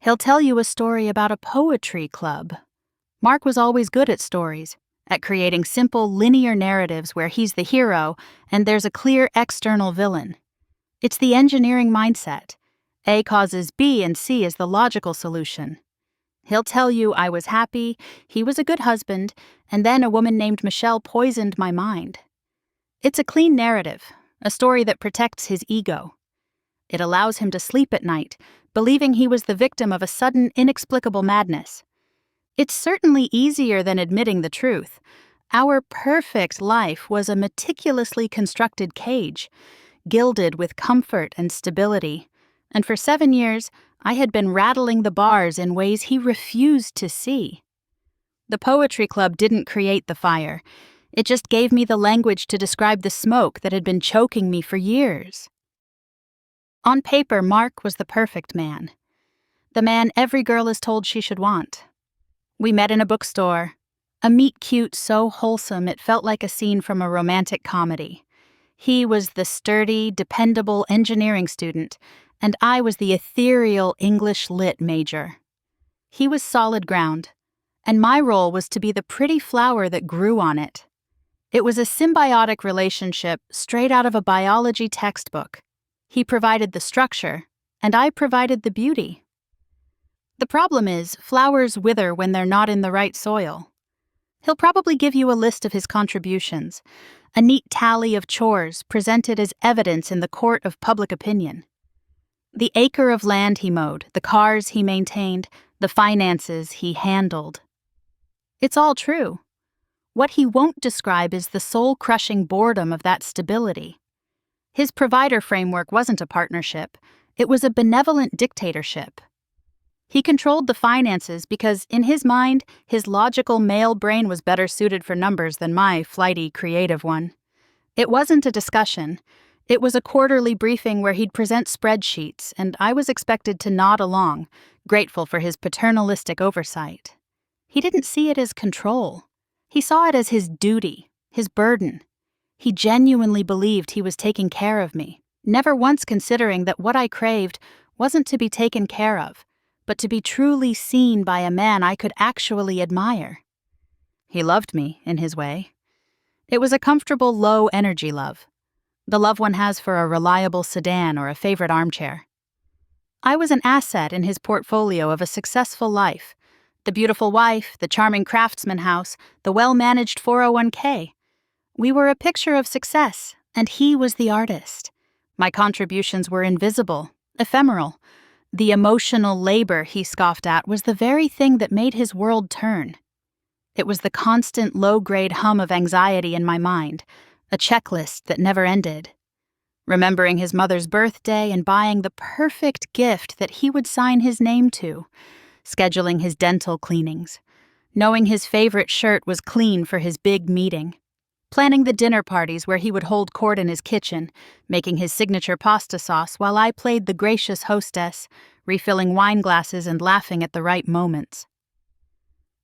He'll tell you a story about a poetry club. Mark was always good at stories, at creating simple, linear narratives where he's the hero and there's a clear external villain. It's the engineering mindset. A causes B and C is the logical solution. He'll tell you I was happy, he was a good husband, and then a woman named Michelle poisoned my mind. It's a clean narrative, a story that protects his ego. It allows him to sleep at night, believing he was the victim of a sudden, inexplicable madness. It's certainly easier than admitting the truth. Our perfect life was a meticulously constructed cage, gilded with comfort and stability, and for 7 years, I had been rattling the bars in ways he refused to see. The poetry club didn't create the fire. It just gave me the language to describe the smoke that had been choking me for years. On paper, Mark was the perfect man. The man every girl is told she should want. We met in a bookstore. A meet-cute so wholesome it felt like a scene from a romantic comedy. He was the sturdy, dependable engineering student, and I was the ethereal English lit major. He was solid ground, and my role was to be the pretty flower that grew on it. It was a symbiotic relationship straight out of a biology textbook. He provided the structure, and I provided the beauty. The problem is, flowers wither when they're not in the right soil. He'll probably give you a list of his contributions, a neat tally of chores presented as evidence in the court of public opinion. The acre of land he mowed, the cars he maintained, the finances he handled. It's all true. What he won't describe is the soul-crushing boredom of that stability. His provider framework wasn't a partnership, it was a benevolent dictatorship. He controlled the finances because, in his mind, his logical male brain was better suited for numbers than my flighty, creative one. It wasn't a discussion. It was a quarterly briefing where he'd present spreadsheets, and I was expected to nod along, grateful for his paternalistic oversight. He didn't see it as control. He saw it as his duty, his burden. He genuinely believed he was taking care of me, never once considering that what I craved wasn't to be taken care of, but to be truly seen by a man I could actually admire. He loved me, in his way. It was a comfortable, low-energy love. The love one has for a reliable sedan or a favorite armchair. I was an asset in his portfolio of a successful life. The beautiful wife, the charming craftsman house, the well-managed 401k. We were a picture of success, and he was the artist. My contributions were invisible, ephemeral. The emotional labor he scoffed at was the very thing that made his world turn. It was the constant low-grade hum of anxiety in my mind, a checklist that never ended. Remembering his mother's birthday and buying the perfect gift that he would sign his name to, scheduling his dental cleanings, knowing his favorite shirt was clean for his big meeting, planning the dinner parties where he would hold court in his kitchen, making his signature pasta sauce while I played the gracious hostess, refilling wine glasses and laughing at the right moments.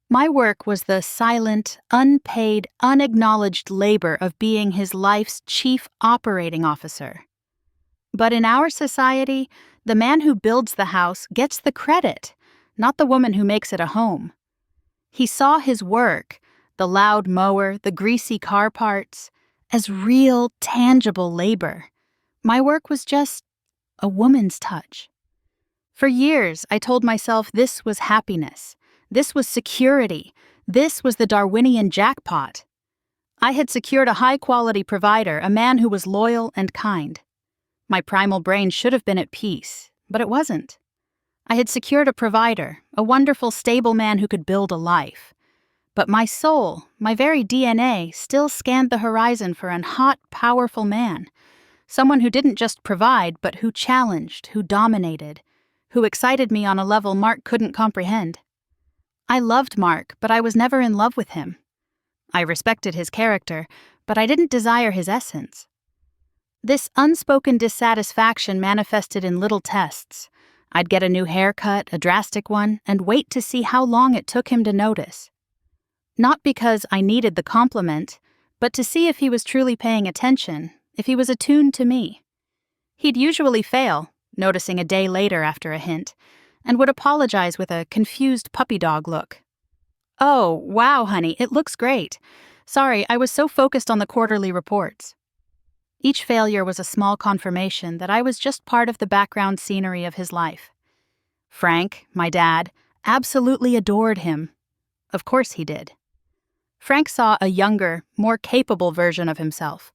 My work was the silent, unpaid, unacknowledged labor of being his life's chief operating officer. But in our society, the man who builds the house gets the credit, not the woman who makes it a home. He saw his work, the loud mower, the greasy car parts, as real, tangible labor. My work was just a woman's touch. For years, I told myself this was happiness. This was security. This was the Darwinian jackpot. I had secured a high-quality provider, a man who was loyal and kind. My primal brain should have been at peace, but it wasn't. I had secured a provider, a wonderful, stable man who could build a life. But my soul, my very DNA, still scanned the horizon for an hot, powerful man. Someone who didn't just provide, but who challenged, who dominated, who excited me on a level Mark couldn't comprehend. I loved Mark, but I was never in love with him. I respected his character, but I didn't desire his essence. This unspoken dissatisfaction manifested in little tests. I'd get a new haircut, a drastic one, and wait to see how long it took him to notice. Not because I needed the compliment, but to see if he was truly paying attention, if he was attuned to me. He'd usually fail, noticing a day later after a hint, and would apologize with a confused puppy dog look. "Oh, wow, honey, it looks great. Sorry, I was so focused on the quarterly reports." Each failure was a small confirmation that I was just part of the background scenery of his life. Frank, my dad, absolutely adored him. Of course he did. Frank saw a younger, more capable version of himself.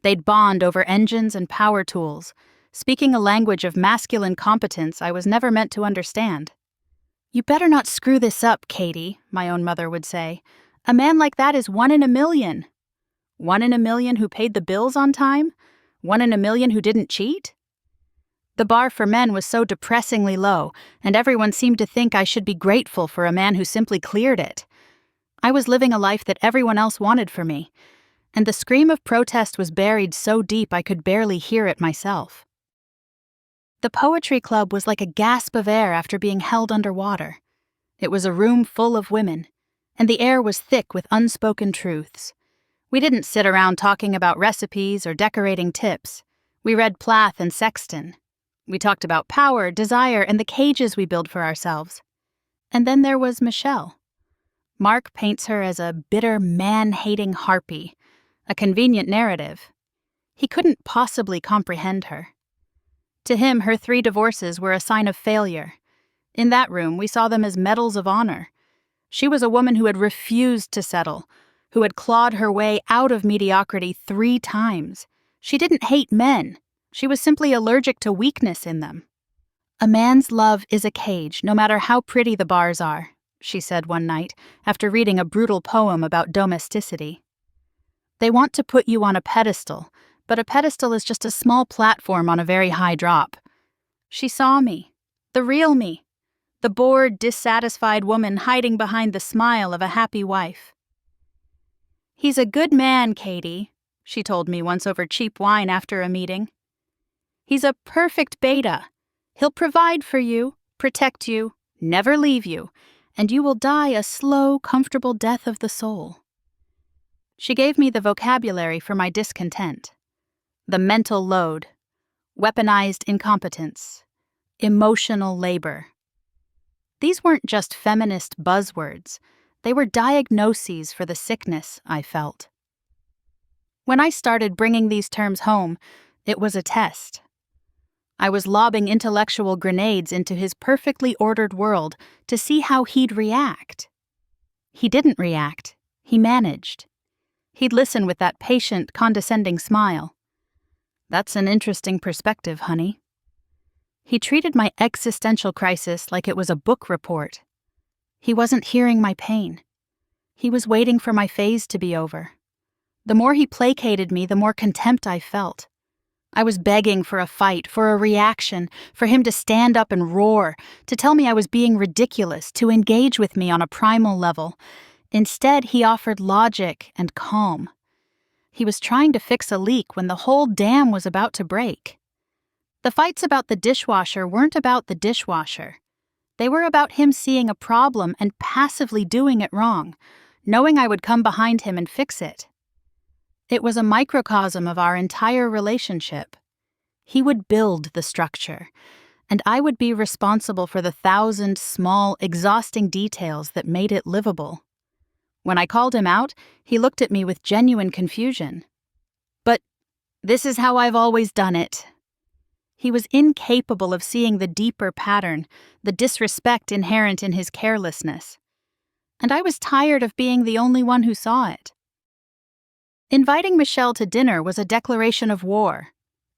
They'd bond over engines and power tools, speaking a language of masculine competence I was never meant to understand. "You better not screw this up, Katie," my own mother would say. "A man like that is 1 in a million. 1 in a million who paid the bills on time? 1 in a million who didn't cheat?" The bar for men was so depressingly low, and everyone seemed to think I should be grateful for a man who simply cleared it. I was living a life that everyone else wanted for me, and the scream of protest was buried so deep I could barely hear it myself. The poetry club was like a gasp of air after being held underwater. It was a room full of women, and the air was thick with unspoken truths. We didn't sit around talking about recipes or decorating tips. We read Plath and Sexton. We talked about power, desire, and the cages we build for ourselves. And then there was Michelle. Mark paints her as a bitter, man-hating harpy, a convenient narrative. He couldn't possibly comprehend her. To him, her 3 divorces were a sign of failure. In that room, we saw them as medals of honor. She was a woman who had refused to settle, who had clawed her way out of mediocrity 3 times. She didn't hate men. She was simply allergic to weakness in them. "A man's love is a cage, no matter how pretty the bars are," she said one night, after reading a brutal poem about domesticity. "They want to put you on a pedestal, but a pedestal is just a small platform on a very high drop." She saw me, the real me, the bored, dissatisfied woman hiding behind the smile of a happy wife. "He's a good man, Katie," she told me once over cheap wine after a meeting. "He's a perfect beta. He'll provide for you, protect you, never leave you, and you will die a slow, comfortable death of the soul." She gave me the vocabulary for my discontent. The mental load, weaponized incompetence, emotional labor. These weren't just feminist buzzwords. They were diagnoses for the sickness I felt. When I started bringing these terms home, it was a test. I was lobbing intellectual grenades into his perfectly ordered world to see how he'd react. He didn't react. He managed. He'd listen with that patient, condescending smile. "That's an interesting perspective, honey." He treated my existential crisis like it was a book report. He wasn't hearing my pain. He was waiting for my phase to be over. The more he placated me, the more contempt I felt. I was begging for a fight, for a reaction, for him to stand up and roar, to tell me I was being ridiculous, to engage with me on a primal level. Instead, he offered logic and calm. He was trying to fix a leak when the whole dam was about to break. The fights about the dishwasher weren't about the dishwasher. They were about him seeing a problem and passively doing it wrong, knowing I would come behind him and fix it. It was a microcosm of our entire relationship. He would build the structure, and I would be responsible for the 1,000 small, exhausting details that made it livable. When I called him out, he looked at me with genuine confusion. "But this is how I've always done it." He was incapable of seeing the deeper pattern, the disrespect inherent in his carelessness. And I was tired of being the only one who saw it. Inviting Michelle to dinner was a declaration of war.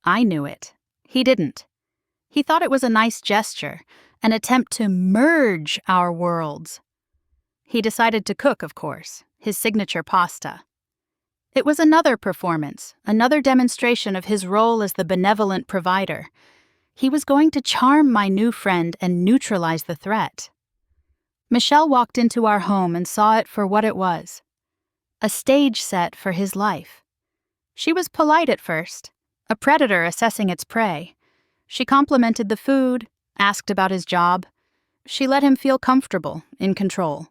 I knew it. He didn't. He thought it was a nice gesture, an attempt to merge our worlds. He decided to cook, of course, his signature pasta. It was another performance, another demonstration of his role as the benevolent provider. He was going to charm my new friend and neutralize the threat. Michelle walked into our home and saw it for what it was. A stage set for his life. She was polite at first, a predator assessing its prey. She complimented the food, asked about his job. She let him feel comfortable, in control.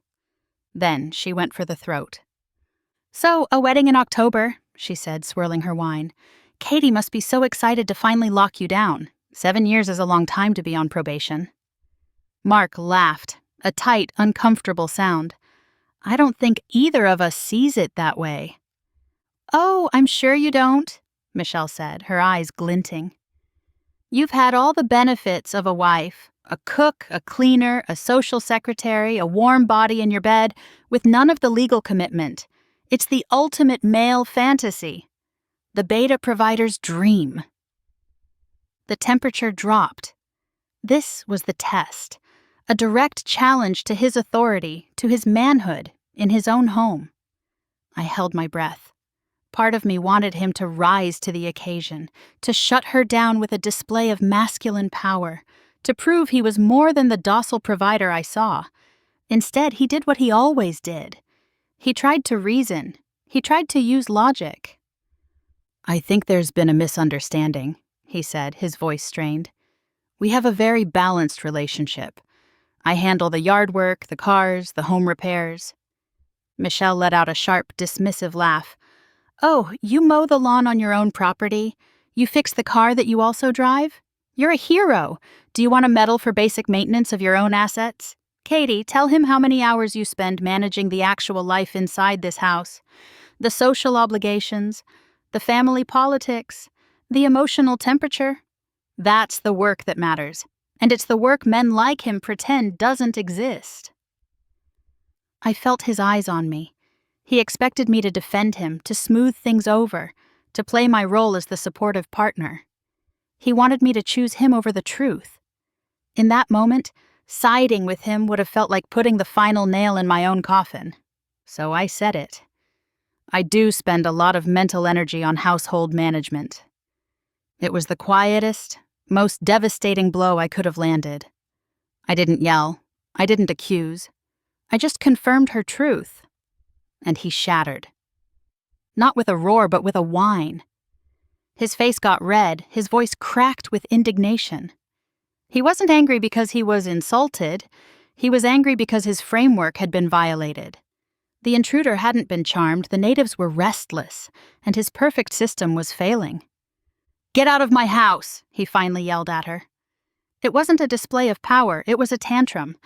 Then she went for the throat. "So, a wedding in October," she said, swirling her wine. "Katie must be so excited to finally lock you down. 7 years is a long time to be on probation." Mark laughed, a tight, uncomfortable sound. I don't think either of us sees it that way. Oh, I'm sure you don't, Michelle said, her eyes glinting. You've had all the benefits of a wife, a cook, a cleaner, a social secretary, a warm body in your bed, with none of the legal commitment. It's the ultimate male fantasy. The beta provider's dream. The temperature dropped. This was the test, a direct challenge to his authority, to his manhood, in his own home. I held my breath. Part of me wanted him to rise to the occasion, to shut her down with a display of masculine power, to prove he was more than the docile provider I saw. Instead, he did what he always did. He tried to reason. He tried to use logic. I think there's been a misunderstanding, he said, his voice strained. We have a very balanced relationship. I handle the yard work, the cars, the home repairs. Michelle let out a sharp, dismissive laugh. Oh, you mow the lawn on your own property? You fix the car that you also drive? You're a hero. Do you want a medal for basic maintenance of your own assets? Katie, tell him how many hours you spend managing the actual life inside this house. The social obligations, the family politics, the emotional temperature. That's the work that matters. And it's the work men like him pretend doesn't exist. I felt his eyes on me. He expected me to defend him, to smooth things over, to play my role as the supportive partner. He wanted me to choose him over the truth. In that moment, siding with him would have felt like putting the final nail in my own coffin. So I said it. I do spend a lot of mental energy on household management. It was the quietest, most devastating blow I could have landed. I didn't yell. I didn't accuse. I just confirmed her truth. And he shattered. Not with a roar, but with a whine. His face got red, his voice cracked with indignation. He wasn't angry because he was insulted. He was angry because his framework had been violated. The intruder hadn't been charmed, the natives were restless, and his perfect system was failing. Get out of my house, he finally yelled at her. It wasn't a display of power, it was a tantrum.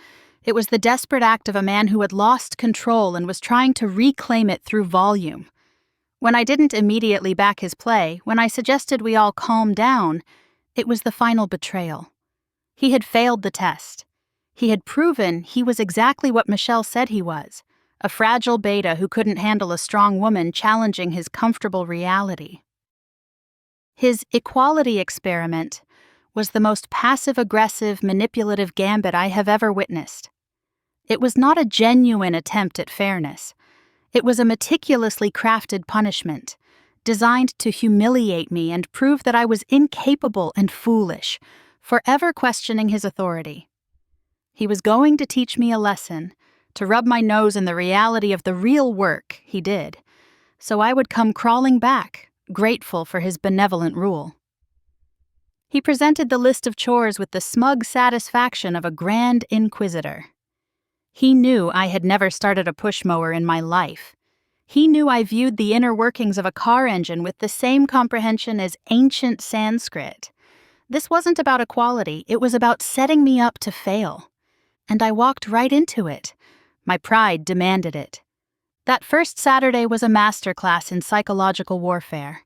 It was the desperate act of a man who had lost control and was trying to reclaim it through volume. When I didn't immediately back his play, when I suggested we all calm down, it was the final betrayal. He had failed the test. He had proven he was exactly what Michelle said he was, a fragile beta who couldn't handle a strong woman challenging his comfortable reality. His equality experiment was the most passive-aggressive, manipulative gambit I have ever witnessed. It was not a genuine attempt at fairness. It was a meticulously crafted punishment, designed to humiliate me and prove that I was incapable and foolish, forever questioning his authority. He was going to teach me a lesson, to rub my nose in the reality of the real work he did, so I would come crawling back, grateful for his benevolent rule. He presented the list of chores with the smug satisfaction of a grand inquisitor. He knew I had never started a push mower in my life. He knew I viewed the inner workings of a car engine with the same comprehension as ancient Sanskrit. This wasn't about equality, it was about setting me up to fail. And I walked right into it. My pride demanded it. That first Saturday was a masterclass in psychological warfare.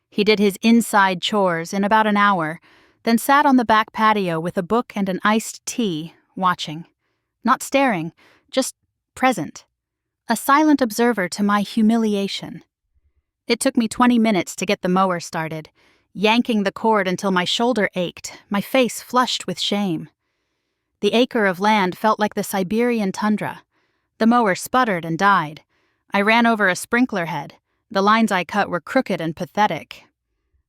He did his inside chores in about an hour, then sat on the back patio with a book and an iced tea, watching. Not staring, just present. A silent observer to my humiliation. It took me 20 minutes to get the mower started, yanking the cord until my shoulder ached, my face flushed with shame. The acre of land felt like the Siberian tundra. The mower sputtered and died. I ran over a sprinkler head. The lines I cut were crooked and pathetic.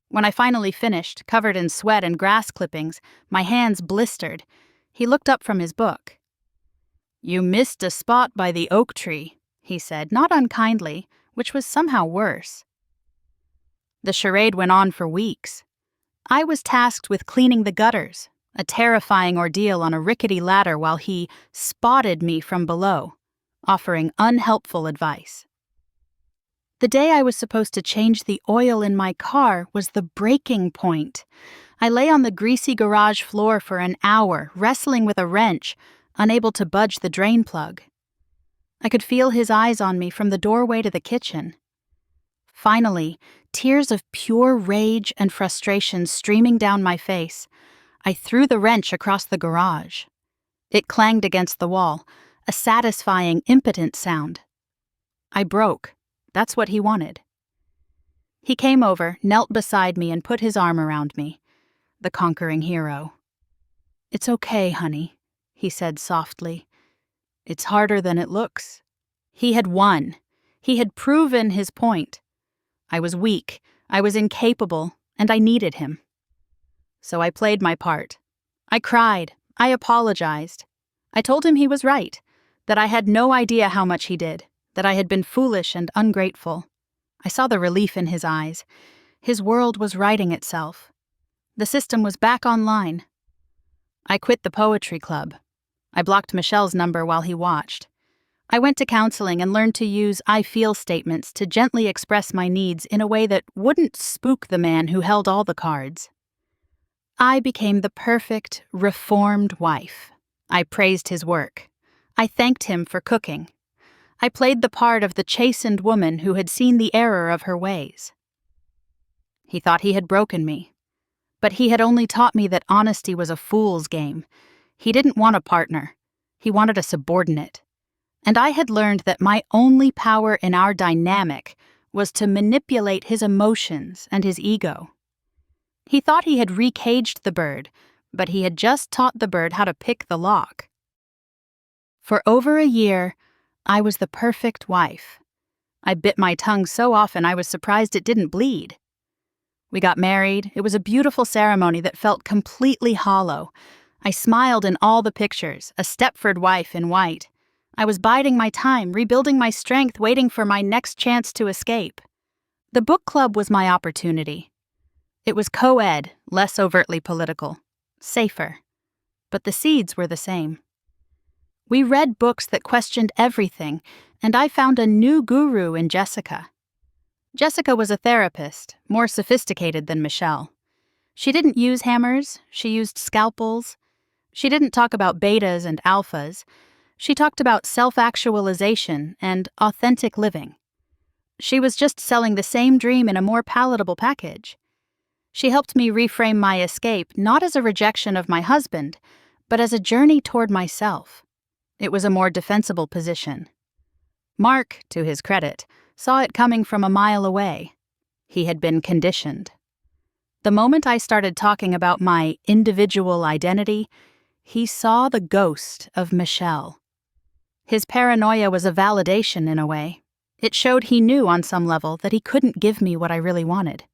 When I finally finished, covered in sweat and grass clippings, my hands blistered, he looked up from his book. You missed a spot by the oak tree, he said, not unkindly, which was somehow worse. The charade went on for weeks. I was tasked with cleaning the gutters, a terrifying ordeal on a rickety ladder while he spotted me from below, offering unhelpful advice. The day I was supposed to change the oil in my car was the breaking point. I lay on the greasy garage floor for an hour, wrestling with a wrench, unable to budge the drain plug. I could feel his eyes on me from the doorway to the kitchen. Finally, tears of pure rage and frustration streaming down my face, I threw the wrench across the garage. It clanged against the wall, a satisfying, impotent sound. I broke. That's what he wanted. He came over, knelt beside me, and put his arm around me, the conquering hero. "It's okay, honey," he said softly. "It's harder than it looks." He had won. He had proven his point. I was weak, I was incapable, and I needed him. So I played my part. I cried. I apologized. I told him he was right, that I had no idea how much he did, that I had been foolish and ungrateful. I saw the relief in his eyes. His world was righting itself. The system was back online. I quit the poetry club. I blocked Michelle's number while he watched. I went to counseling and learned to use I feel statements to gently express my needs in a way that wouldn't spook the man who held all the cards. I became the perfect, reformed wife. I praised his work. I thanked him for cooking. I played the part of the chastened woman who had seen the error of her ways. He thought he had broken me. But he had only taught me that honesty was a fool's game. He didn't want a partner. He wanted a subordinate. And I had learned that my only power in our dynamic was to manipulate his emotions and his ego. He thought he had recaged the bird, but he had just taught the bird how to pick the lock. For over a year, I was the perfect wife. I bit my tongue so often I was surprised it didn't bleed. We got married. It was a beautiful ceremony that felt completely hollow. I smiled in all the pictures, a Stepford wife in white. I was biding my time, rebuilding my strength, waiting for my next chance to escape. The book club was my opportunity. It was co-ed, less overtly political, safer. But the seeds were the same. We read books that questioned everything, and I found a new guru in Jessica. Jessica was a therapist, more sophisticated than Michelle. She didn't use hammers, she used scalpels. She didn't talk about betas and alphas. She talked about self-actualization and authentic living. She was just selling the same dream in a more palatable package. She helped me reframe my escape not as a rejection of my husband, but as a journey toward myself. It was a more defensible position. Mark, to his credit, saw it coming from a mile away. He had been conditioned. The moment I started talking about my individual identity, he saw the ghost of Michelle. His paranoia was a validation in a way. It showed he knew on some level that he couldn't give me what I really wanted.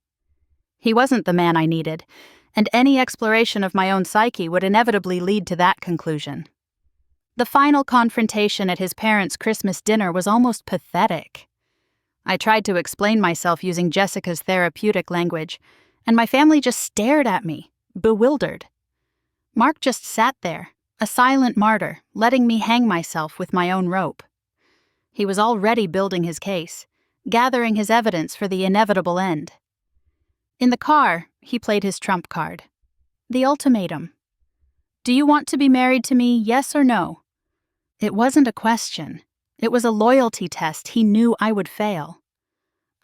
He wasn't the man I needed, and any exploration of my own psyche would inevitably lead to that conclusion. The final confrontation at his parents' Christmas dinner was almost pathetic. I tried to explain myself using Jessica's therapeutic language, and my family just stared at me, bewildered. Mark just sat there, a silent martyr, letting me hang myself with my own rope. He was already building his case, gathering his evidence for the inevitable end. In the car, he played his trump card. The ultimatum. Do you want to be married to me, yes or no? It wasn't a question. It was a loyalty test he knew I would fail.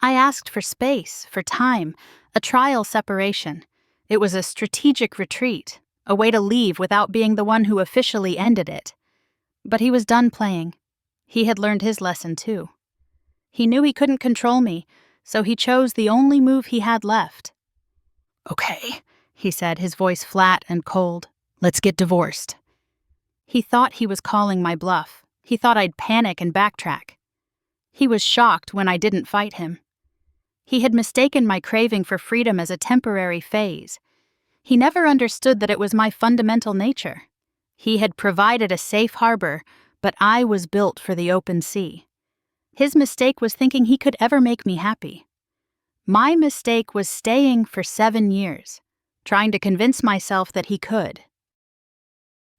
I asked for space, for time, a trial separation. It was a strategic retreat, a way to leave without being the one who officially ended it. But he was done playing. He had learned his lesson too. He knew he couldn't control me, so he chose the only move he had left. "Okay," he said, his voice flat and cold. "Let's get divorced." He thought he was calling my bluff. He thought I'd panic and backtrack. He was shocked when I didn't fight him. He had mistaken my craving for freedom as a temporary phase. He never understood that it was my fundamental nature. He had provided a safe harbor, but I was built for the open sea. His mistake was thinking he could ever make me happy. My mistake was staying for 7 years, trying to convince myself that he could.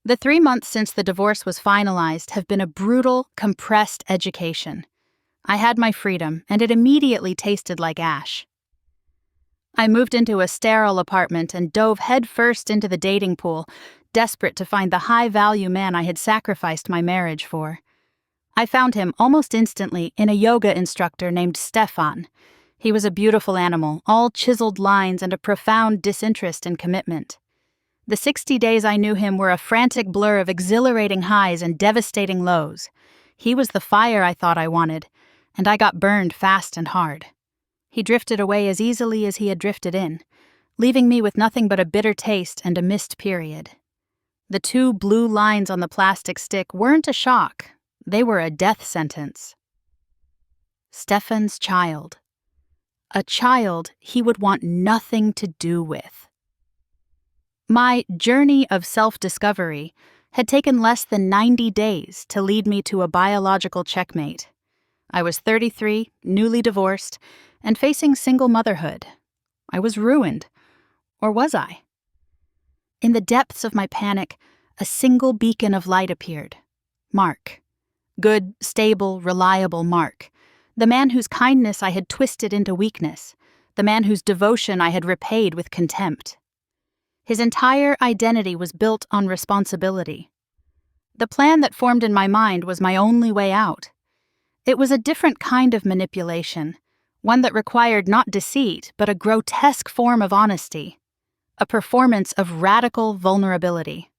The 3 months since the divorce was finalized have been a brutal, compressed education. I had my freedom, and it immediately tasted like ash. I moved into a sterile apartment and dove headfirst into the dating pool, desperate to find the high-value man I had sacrificed my marriage for. I found him almost instantly in a yoga instructor named Stefan. He was a beautiful animal, all chiseled lines and a profound disinterest in commitment. The 60 days I knew him were a frantic blur of exhilarating highs and devastating lows. He was the fire I thought I wanted, and I got burned fast and hard. He drifted away as easily as he had drifted in, leaving me with nothing but a bitter taste and a missed period. The 2 blue lines on the plastic stick weren't a shock. They were a death sentence. Stefan's child. A child he would want nothing to do with. My journey of self-discovery had taken less than 90 days to lead me to a biological checkmate. I was 33, newly divorced, and facing single motherhood. I was ruined. Or was I? In the depths of my panic, a single beacon of light appeared. Mark. Good, stable, reliable Mark. The man whose kindness I had twisted into weakness. The man whose devotion I had repaid with contempt. His entire identity was built on responsibility. The plan that formed in my mind was my only way out. It was a different kind of manipulation, one that required not deceit, but a grotesque form of honesty, a performance of radical vulnerability.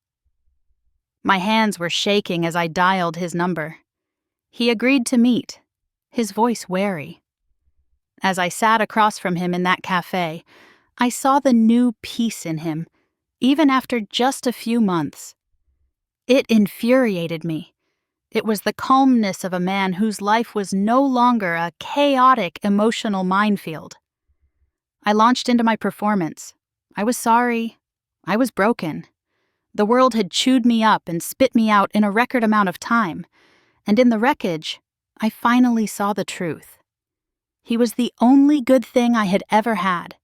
My hands were shaking as I dialed his number. He agreed to meet, his voice wary. As I sat across from him in that cafe, I saw the new peace in him, even after just a few months. It infuriated me. It was the calmness of a man whose life was no longer a chaotic emotional minefield. I launched into my performance. I was sorry. I was broken. The world had chewed me up and spit me out in a record amount of time, and in the wreckage, I finally saw the truth. He was the only good thing I had ever had.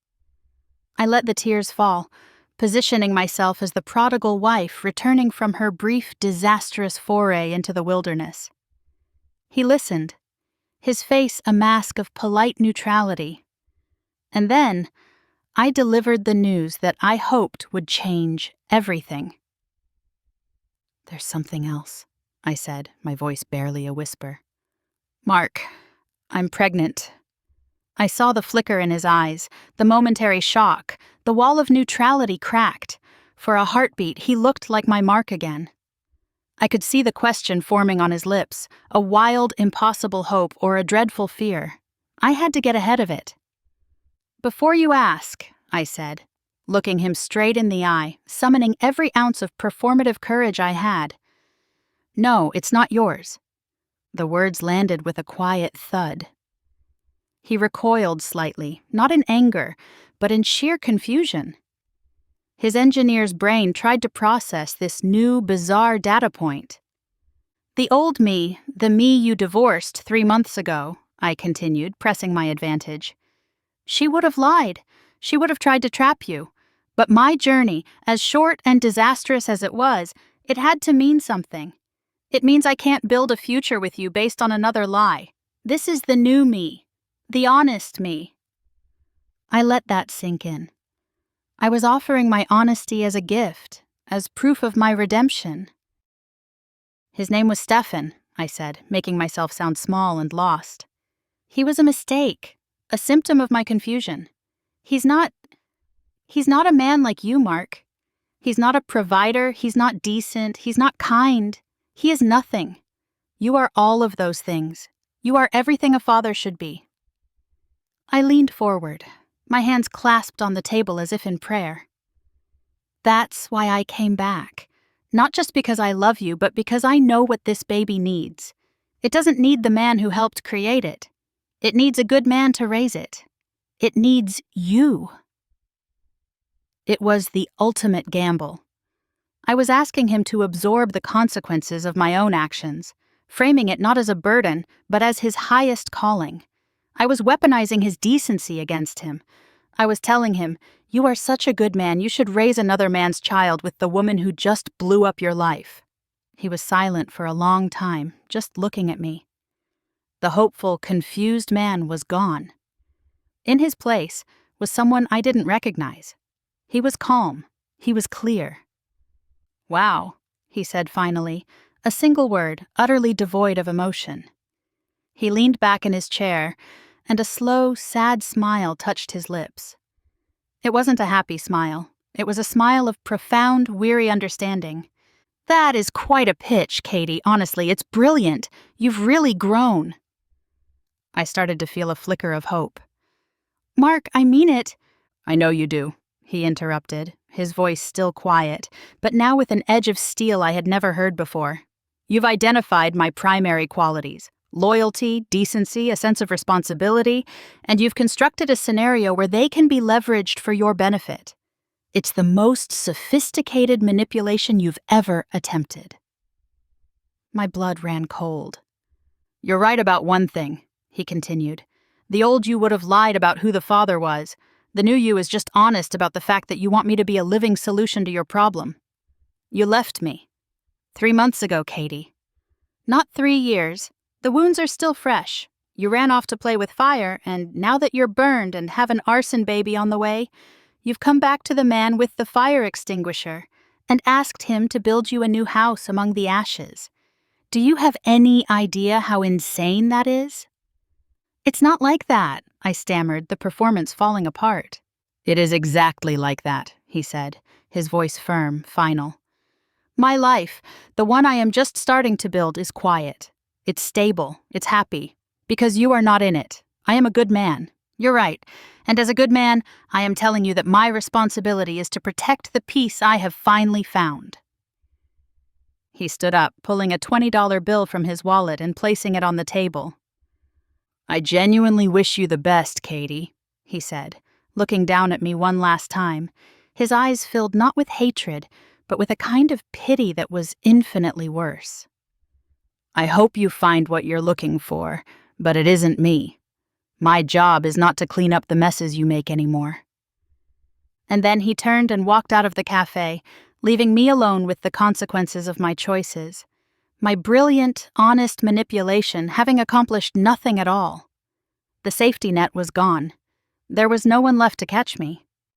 I let the tears fall, positioning myself as the prodigal wife returning from her brief, disastrous foray into the wilderness. He listened, his face a mask of polite neutrality. And then, I delivered the news that I hoped would change everything. "There's something else," I said, my voice barely a whisper. "Mark, I'm pregnant." I saw the flicker in his eyes, the momentary shock. The wall of neutrality cracked. For a heartbeat, he looked like my Mark again. I could see the question forming on his lips, a wild, impossible hope or a dreadful fear. I had to get ahead of it. "Before you ask," I said, looking him straight in the eye, summoning every ounce of performative courage I had. "No, it's not yours." The words landed with a quiet thud. He recoiled slightly, not in anger, but in sheer confusion. His engineer's brain tried to process this new, bizarre data point. "The old me, the me you divorced 3 months ago," I continued, pressing my advantage. "She would have lied. She would have tried to trap you. But my journey, as short and disastrous as it was, it had to mean something. It means I can't build a future with you based on another lie. This is the new me. The honest me." I let that sink in. I was offering my honesty as a gift, as proof of my redemption. "His name was Stefan," I said, making myself sound small and lost. "He was a mistake, a symptom of my confusion. He's not a man like you, Mark. He's not a provider, he's not decent, he's not kind. He is nothing. You are all of those things. You are everything a father should be." I leaned forward, my hands clasped on the table as if in prayer. "That's why I came back. Not just because I love you, but because I know what this baby needs. It doesn't need the man who helped create it. It needs a good man to raise it. It needs you." It was the ultimate gamble. I was asking him to absorb the consequences of my own actions, framing it not as a burden, but as his highest calling. I was weaponizing his decency against him. I was telling him, "You are such a good man, you should raise another man's child with the woman who just blew up your life." He was silent for a long time, just looking at me. The hopeful, confused man was gone. In his place, was someone I didn't recognize. He was calm. He was clear. "Wow," he said finally, a single word, utterly devoid of emotion. He leaned back in his chair, and a slow, sad smile touched his lips. It wasn't a happy smile. It was a smile of profound, weary understanding. "That is quite a pitch, Katie. Honestly, it's brilliant. You've really grown." I started to feel a flicker of hope. "Mark, I mean it." "I know you do," he interrupted, his voice still quiet, but now with an edge of steel I had never heard before. "You've identified my primary qualities: loyalty, decency, a sense of responsibility, and you've constructed a scenario where they can be leveraged for your benefit. It's the most sophisticated manipulation you've ever attempted." My blood ran cold. "You're right about one thing," he continued. "The old you would have lied about who the father was. The new you is just honest about the fact that you want me to be a living solution to your problem. You left me. 3 months ago, Katie. Not 3 years. The wounds are still fresh. You ran off to play with fire, and now that you're burned and have an arson baby on the way, you've come back to the man with the fire extinguisher and asked him to build you a new house among the ashes. Do you have any idea how insane that is?" "It's not like that," I stammered, the performance falling apart. "It is exactly like that," he said, his voice firm, final. "My life, the one I am just starting to build, is quiet. It's stable, it's happy, because you are not in it. I am a good man. You're right, and as a good man, I am telling you that my responsibility is to protect the peace I have finally found." He stood up, pulling a $20 bill from his wallet and placing it on the table. "I genuinely wish you the best, Katie," he said, looking down at me one last time, his eyes filled not with hatred, but with a kind of pity that was infinitely worse. "I hope you find what you're looking for, but it isn't me. My job is not to clean up the messes you make anymore." And then he turned and walked out of the cafe, leaving me alone with the consequences of my choices. My brilliant, honest manipulation having accomplished nothing at all. The safety net was gone. There was no one left to catch me.